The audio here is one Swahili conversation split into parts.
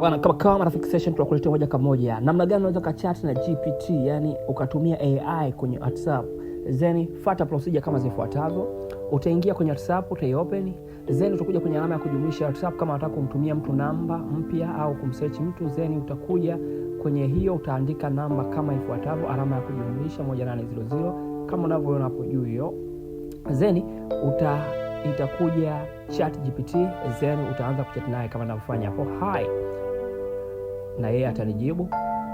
Bwana, kama marafiki session tunakuletea moja kwa moja namna gani unaweza kachat na GPT, yani ukatumia AI kwenye WhatsApp. Then fuata procedure kama zifuatazo. Utaingia kwenye WhatsApp, utaiopen, then utakuja kwenye alama ya kujumlisha WhatsApp kama unataka kumtumia mtu namba mpya au kumsearch mtu. Then utakuja kwenye hiyo, utaandika namba kama ifuatavyo, alama ya kujumlisha 1800 kama unavyoona hapo juu hiyo. Then itakuja chat GPT, then utaanza kuchat naye kama ninavyofanya hapo. Hi, na yeye atanijibu,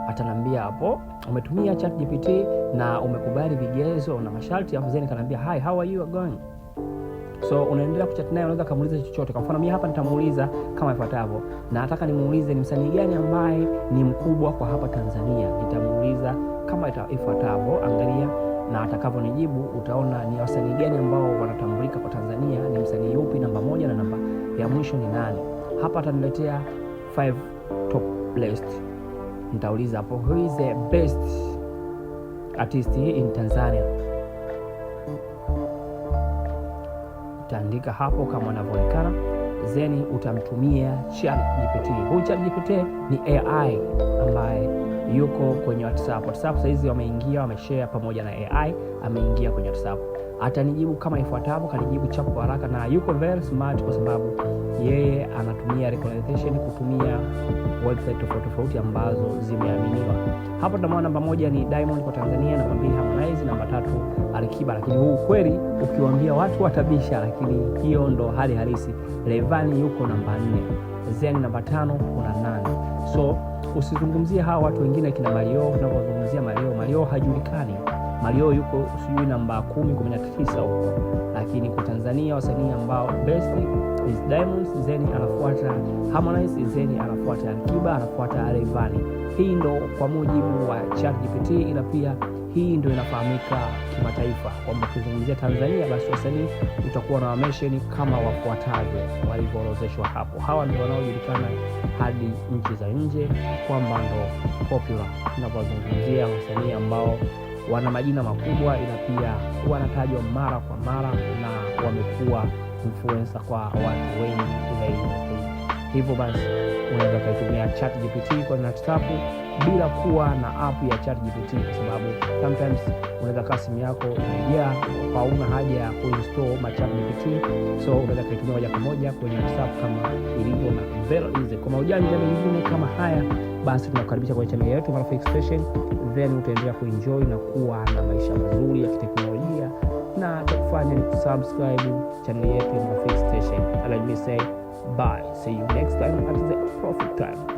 atanambia hapo umetumia chat GPT na umekubali vigezo na masharti, afu then kanambia hi, how are you going. So unaendelea kuchat naye, unaweza kumuuliza chochote. Kwa mfano mimi hapa nitamuuliza kama ifuatavyo, na nataka nimuulize ni msanii gani ambaye ni mkubwa kwa hapa Tanzania. Nitamuuliza kama ifuatavyo, angalia na atakavyonijibu utaona ni wasanii gani ambao wanatambulika kwa Tanzania, ni msanii yupi namba moja na namba ya mwisho ni nani. Hapa ataniletea 5 top list. Nitauliza hapo, who is the best artist in Tanzania. Utaandika hapo kama unavyoonekana, then utamtumia chat GPT. Huyu chat GPT ni AI ambaye yuko kwenye WhatsApp. Sasa hizi wameshare pamoja na AI, ameingia kwenye WhatsApp. Atanijibu kama ifuatavyo, kanijibu chapu haraka, na yuko very smart kwa sababu yeye anatumia recommendation kutumia website tofauti ambazo zimeaminiwa. Hapo tunamwona namba 1 ni Diamond kwa Tanzania, namba 2 Harmonize, namba 3 Alikiba, lakini huu kweli ukiwaambia watu watabisha, lakini hiyo ndo hali halisi. Rayvanny yuko namba 4, then namba 5 kuna Nani. So usizungumzie hawa watu wengine kina Mario. Unapozungumzia Mario hajulikani. Mario yuko sijui namba 10, 19 huko. Lakini kwa Tanzania wasanii ambao best is Diamond, then anafuata Harmonize, then anafuata Alikiba, anafuata Rayvanny. Hii ndo kwa mujibu wa ChatGPT, ila pia hii ndo inafahamika kimataifa kwamba ukizungumzia Tanzania basi wasanii utakuwa na mention kama wafuatavyo walivyoorodheshwa hapo. Hawa ndio wanaojulikana hadi nchi za nje kwamba ndo popular. Tunapozungumzia wasanii ambao wana majina makubwa, ila pia wanatajwa mara kwa mara na wamekuwa influencer kwa watu wengi zaidi. Hivyo basi unaweza kutumia ChatGPT kwa WhatsApp bila kuwa na app ya ChatGPT, kwa sababu sometimes unaweza kaa simu yako imejaa, hauna haja ya kuinstall ChatGPT. So unaweza kutumia moja kwa moja kwenye WhatsApp kama ilivyo na very easy. Kwa ujanja mwingine kama haya, basi tunakukaribisha kwenye channel yetu Marafiki Station, then utaendelea kuenjoy na kuwa na maisha mazuri ya kiteknolojia, na tukufanya ni kusubscribe channel yetu Marafiki Station. Let me say bye, see you next time at the perfect time.